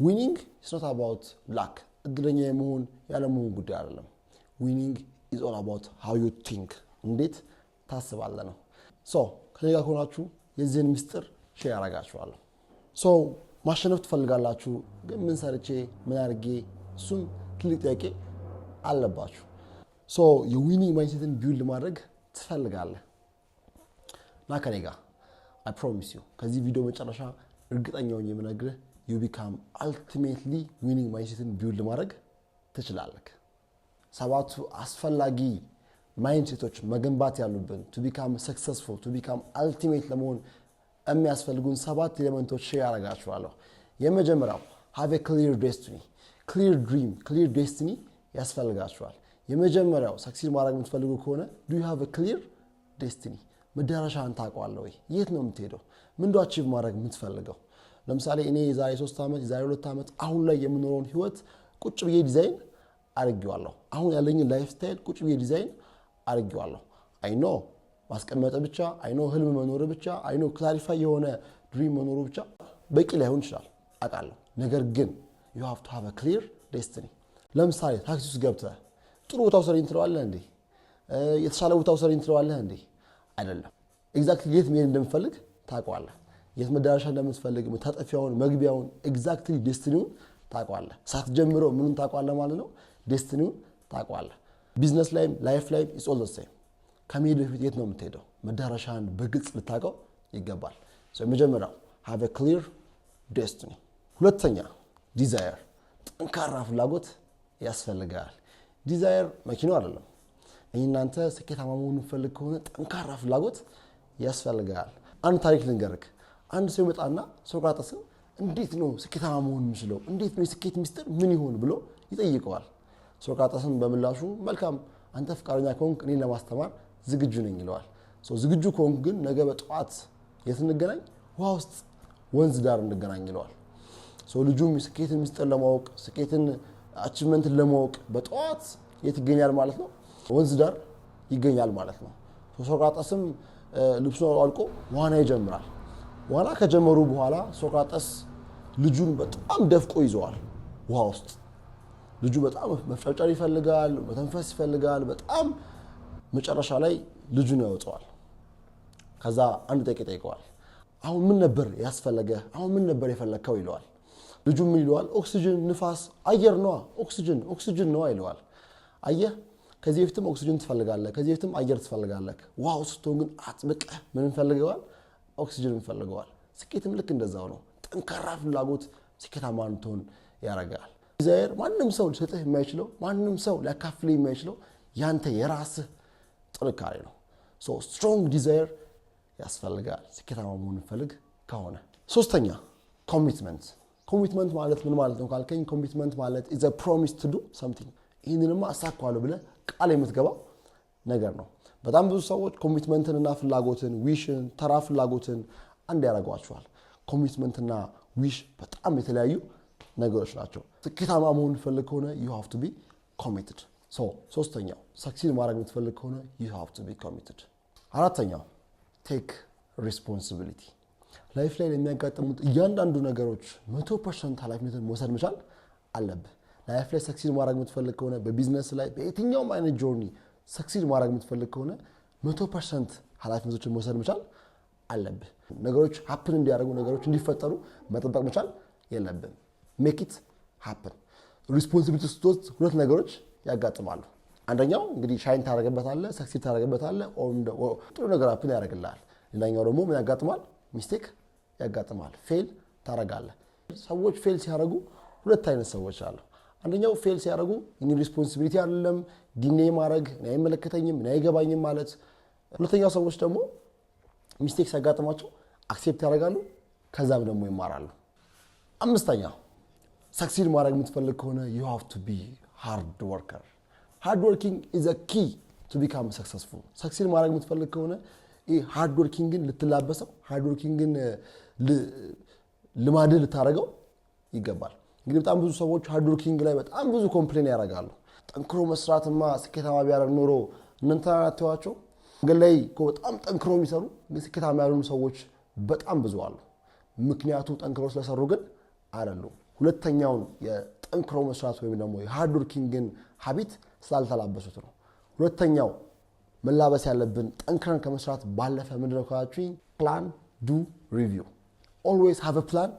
winning is not about luck እድለኛ የመሆን ያለመሆን ጉዳይ አይደለም winning is all about how you think እንዴት ታስባለህ ነው so ከኔ ጋር ሆናችሁ የዚህን ምስጢር ሼር አደርጋችኋለሁ so ማሸነፍ ትፈልጋላችሁ ግን ምን ሰርቼ ምን አድርጌ እሱም ትልቅ ጥያቄ አለባችሁ so የዊኒንግ ማይንድሴትን ቢልድ ማድረግ ትፈልጋለህ ና ከኔ ጋር I promise you ከዚህ ቪዲዮ መጨረሻ እርግጠኛ ሆኜ የምነግርህ you become ultimately winning mindset build ማድረግ ትችላለህ ሰባቱ አስፈላጊ ማይንድሴቶች መገንባት ያሉብን to become successful to become ultimate ለመሆን የሚያስፈልጉን ሰባት ኤሌመንቶች ሼር አደርጋችኋለሁ የመጀመሪያው have a clear destiny clear dream clear destiny ያስፈልጋችኋል የመጀመሪያው ሰክሲድ ማድረግ የምትፈልጉ ከሆነ do you have a clear destiny መዳረሻን ታውቃለህ ወይ የት ነው የምትሄደው ምንድነው አቺቭ ማድረግ የምትፈልገው ለምሳሌ እኔ የዛሬ 3 ዓመት የዛሬ 2 ዓመት አሁን ላይ የምኖረውን ህይወት ቁጭ ብዬ ዲዛይን አድርጌዋለሁ አሁን ያለኝ ላይፍ ስታይል ቁጭ ብዬ ዲዛይን አድርጌዋለሁ አይ ኖ ማስቀመጥ ብቻ አይ ኖ ህልም መኖር ብቻ አይ ኖ ክላሪፋይ የሆነ ድሪም መኖር ብቻ በቂ ላይሆን ይችላል አውቃለሁ ነገር ግን you have to have a clear destiny ለምሳሌ ታክሲ ውስጥ ገብተህ ጥሩ ቦታው ሰሪኝ ትለዋለህ እንዴ የተሻለ ቦታው ሰሪኝ ትለዋለህ እንዴ አይደለም ኤግዛክትሊ የት መሄድ እንደምፈልግ ታውቃለህ የት መዳረሻ እንደምትፈልግ መታጠፊያውን መግቢያውን ኤግዛክትሊ ዴስቲኒውን ታውቃለህ ሳትጀምረው ምኑን ታውቃለህ ማለት ነው ዴስቲኒውን ታውቃለህ ቢዝነስ ላይም ላይፍ ላይም is all the same ከመሄድ በፊት የት ነው የምትሄደው መዳረሻን በግልጽ ልታውቀው ይገባል so የመጀመሪያው have a clear destiny ሁለተኛ desire ጠንካራ ፍላጎት ያስፈልጋል desire መኪናው አይደለም እናንተ ስኬታማ መሆን ፈልግ ከሆነ ጠንካራ ፍላጎት ያስፈልጋል አንድ ታሪክ ልንገርክ አንድ ሰው መጣና ሶቅራጥስን እንዴት ነው ስኬታማ መሆን የምችለው እንዴት ነው ስኬት ሚስጥር ምን ይሆን ብሎ ይጠይቀዋል ሶቅራጥስን በምላሹ መልካም አንተ ፍቃደኛ ከሆንክ እኔን ለማስተማር ዝግጁ ነኝ ይለዋል ዝግጁ ከሆንክ ግን ነገ በጠዋት የት እንገናኝ ውሃ ውስጥ ወንዝ ዳር እንገናኝ ይለዋል ልጁም ስኬትን ሚስጥር ለማወቅ ስኬትን አቺቭመንትን ለማወቅ በጠዋት የት ይገኛል ማለት ነው ወንዝ ዳር ይገኛል ማለት ነው ሶቅራጥስም ልብሱን አልቆ ዋና ይጀምራል ዋና ከጀመሩ በኋላ ሶቅራጥስ ልጁን በጣም ደፍቆ ይዘዋል ውሃ ውስጥ ልጁ በጣም መፍጨርጨር ይፈልጋል መተንፈስ ይፈልጋል በጣም መጨረሻ ላይ ልጁን ያወጣዋል ከዛ አንድ ጥያቄ ጠይቀዋል አሁን ምን ነበር ያስፈልገህ አሁን ምን ነበር የፈለከው ይለዋል ልጁ ምን ይለዋል ኦክሲጅን ንፋስ አየር ነው ኦክሲጅን ነው ይለዋል አየህ ከዚህ በፊትም ኦክሲጅን ትፈልጋለህ ከዚህ በፊትም አየር ትፈልጋለህ ዋው ስትሆን ግን አጥብቀህ ምን ፈልገዋል ኦክሲጅን ፈልገዋል ስኬትም ልክ እንደዛው ነው ጠንካራ ፍላጎት ስኬታማ እንድትሆን ያደርጋል ዲዛይር ማንንም ሰው ሊሰጥህ የማይችለው ማንንም ሰው ሊያካፍልህ የማይችለው ያንተ የራስህ ጥንካሬ ነው ስትሮንግ ዲዛይር ያስፈልጋል ስኬታማ መሆን ፈልግ ከሆነ ሶስተኛ ኮሚትመንት ማለት ምን ማለት ነው ካልከኝ ኮሚትመንት ማለት is a promise to do something ይሄንንማ አሳካዋለሁ ብለህ ቃል የምትገባው ነገር ነው በጣም ብዙ ሰዎች ኮሚትመንትንና ፍላጎትን ዊሽን ተራ ፍላጎትን አንድ ያደርጓቸዋል ኮሚትመንትና ዊሽ በጣም የተለያዩ ነገሮች ናቸው ስኬታማ መሆን ፈልግ ከሆነ you have to be committed ሶስተኛው ሰክሲድ ማድረግ የምትፈልግ ከሆነ you have to be committed አራተኛው take responsibility ላይፍ ላይ የሚያጋጥሙት እያንዳንዱ ነገሮች 100% ኃላፊነትን መውሰድ መቻል አለብህ ላይፍ ላይ ሰክሲድ ማድረግ የምትፈልግ ከሆነ በቢዝነስ ላይ በየትኛውም አይነት ጆርኒ ሰክሲድ ማድረግ የምትፈልግ ከሆነ 100% ኃላፊነቶችን መውሰድ መቻል አለብህ ነገሮች happen እንዲያደርጉ ነገሮች እንዲፈጠሩ መጠበቅ መቻል የለብህም make it happen responsibility ስትወስድ ሁለት ነገሮች ያጋጥማሉ አንደኛው እንግዲህ ሻይን ታደርግበታለህ ሰክሲድ ታደርግበታለህ ጥሩ ነገር happen ያደርግልሃል ሌላኛው ደግሞ ምን ያጋጥማል ሚስቴክ ያጋጥማል ፌል ታደርጋለህ ሰዎች ፌል ሲያደርጉ ሁለት አይነት ሰዎች አሉ አንደኛው ፌል ሲያደርጉ እኔ ሪስፖንሲቢሊቲ አይደለም ዲኔ ማድረግ እኔ አይመለከተኝም እኔ አይገባኝም ማለት ሁለተኛው ሰዎች ደግሞ ሚስቴክ ሲያጋጥማቸው አክሴፕት ያደርጋሉ ከዛም ደግሞ ይማራሉ አምስተኛው ሰክሲድ ማድረግ የምትፈልግ ከሆነ you have to be hard worker hard working is a key to become successful ሰክሲድ ማድረግ የምትፈልግ ከሆነ hard working ግን ልትላበሰው hard working ግን ልማድ ልታረጋው ይገባል እንግዲህ በጣም ብዙ ሰዎች hard working ላይ በጣም ብዙ ኮምፕሌን ያደርጋሉ ጠንክሮ መስራትማ ስኬታማ ቢያደርግ ኖሮ እናንተ አትዋቸው ገላይ በጣም ጠንክሮ የሚሰሩ ስኬታማ ያሉን ሰዎች በጣም ብዙ አሉ ምክንያቱ ጠንክሮ ስለሰሩ ግን አይደሉም ሁለተኛውን የጠንክሮ መስራት ወይም ደግሞ የሃርድ ወርኪንግን ሀቢት ስላልተላበሱት ነው። ሁለተኛው መላበስ ያለብን ጠንክረን ከመስራት ባለፈ ምንድነው ካላችሁኝ ፕላን ዱ ሪቪው always have a plan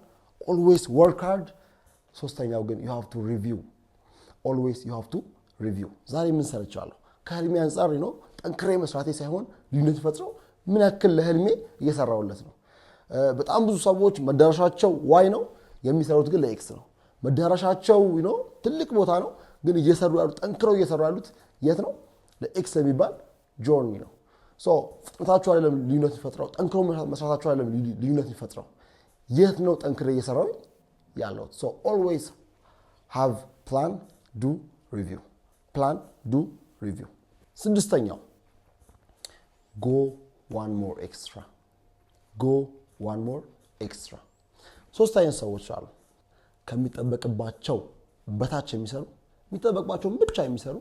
always work hard ሶስተኛው ግን you have to review always you have to review ዛሬ ምን ሰርቻለሁ ከህልሜ አንፃር ነው ጠንክሬ መስራቴ ሳይሆን ልዩነት ፈጥረው ምን ያክል ለህልሜ እየሰራውለት ነው በጣም ብዙ ሰዎች መዳረሻቸው ዋይ ነው የሚሰሩት ግን ለኤክስ ነው መዳረሻቸው ነው ትልቅ ቦታ ነው ግን እየሰሩ ያሉት ጠንክረው እየሰሩ ያሉት የት ነው ለኤክስ የሚባል ጆርኒ ነው ሶ ፍጥነታቸው አይደለም ልዩነት ይፈጥራው ጠንክረው መስራታቸው አይደለም ልዩነት ይፈጥራው የት ነው ጠንክሬ እየሰራው ያለው ሶ always have plan do review plan do review ስድስተኛው go one more extra ሶስት አይነት ሰዎች አሉ ከሚጠበቅባቸው በታች የሚሰሩ የሚጠበቅባቸው ብቻ የሚሰሩ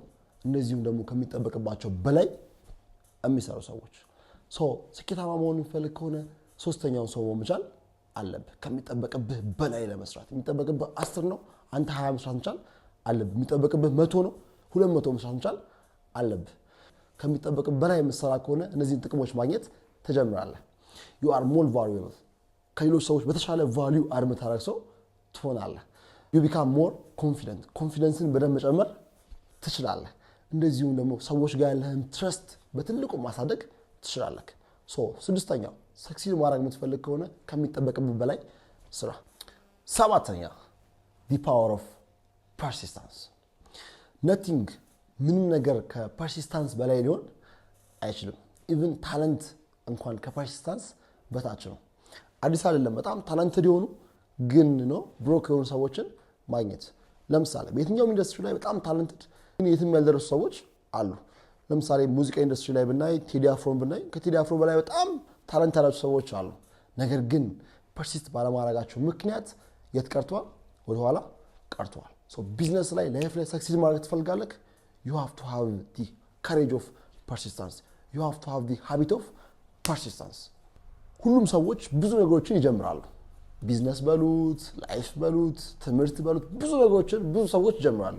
እነዚህም ደግሞ ከሚጠበቅባቸው በላይ የሚሰሩ ሰዎች ሶ ስኬታማ መሆን የሚፈልግ ከሆነ ሶስተኛውን ሰው መቻል አለብህ ከሚጠበቅብህ በላይ ለመስራት የሚጠበቅብህ 10 ነው አንተ 20 መስራት መቻል አለብህ የሚጠበቅብህ 100 ነው 200 መስራት መቻል አለብህ ከሚጠበቅብህ በላይ መስራ ከሆነ እነዚህን ጥቅሞች ማግኘት ተጀምራለህ you are more valuable ከሌሎች ሰዎች በተሻለ ቫልዩ አርም ታረክሰው ትሆናለህ you become more confidence በደንብ መጨመር ትችላለህ እንደዚሁም ደግሞ ሰዎች ጋር ያለህን ትረስት በትልቁ ማሳደግ ትችላለህ ሶ ስድስተኛው ሰክሲድ ማድረግ የምትፈልግ ከሆነ ከሚጠበቅብህ በላይ ስራ ሰባተኛ the power of persistence nothing ምንም ነገር ከፐርሲስታንስ በላይ ሊሆን አይችልም even ታለንት እንኳን ከፐርሲስታንስ በታች ነው አዲስ አይደለም በጣም ታለንትድ የሆኑ ግን ነው ብሮክ የሆኑ ሰዎችን ማግኘት ለምሳሌ በየትኛውም ኢንደስትሪ ላይ በጣም ታለንትድ ግን የትም ያልደረሱ ሰዎች አሉ ለምሳሌ ሙዚቃ ኢንደስትሪ ላይ ብናይ ቴዲ አፍሮን ብናይ ከቴዲ አፍሮ በላይ በጣም ታለንት ያላቸው ሰዎች አሉ ነገር ግን ፐርሲስት ባለማድረጋቸው ምክንያት የት ቀርተዋል ወደ ኋላ ቀርተዋል ሶ ቢዝነስ ላይ ላይፍ ላይ ሰክሲድ ማድረግ ትፈልጋለህ you have to have the courage of persistence you have to have the habit of persistence ሁሉም ሰዎች ብዙ ነገሮችን ይጀምራሉ ቢዝነስ በሉት ላይፍ በሉት ትምህርት በሉት ብዙ ነገሮችን ብዙ ሰዎች ይጀምራሉ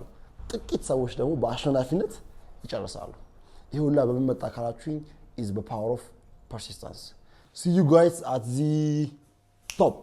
ጥቂት ሰዎች ደግሞ በአሸናፊነት ይጨርሳሉ ይሄ ሁላ በመመጣ ካላችሁኝ is the power of persistence see you guys at the top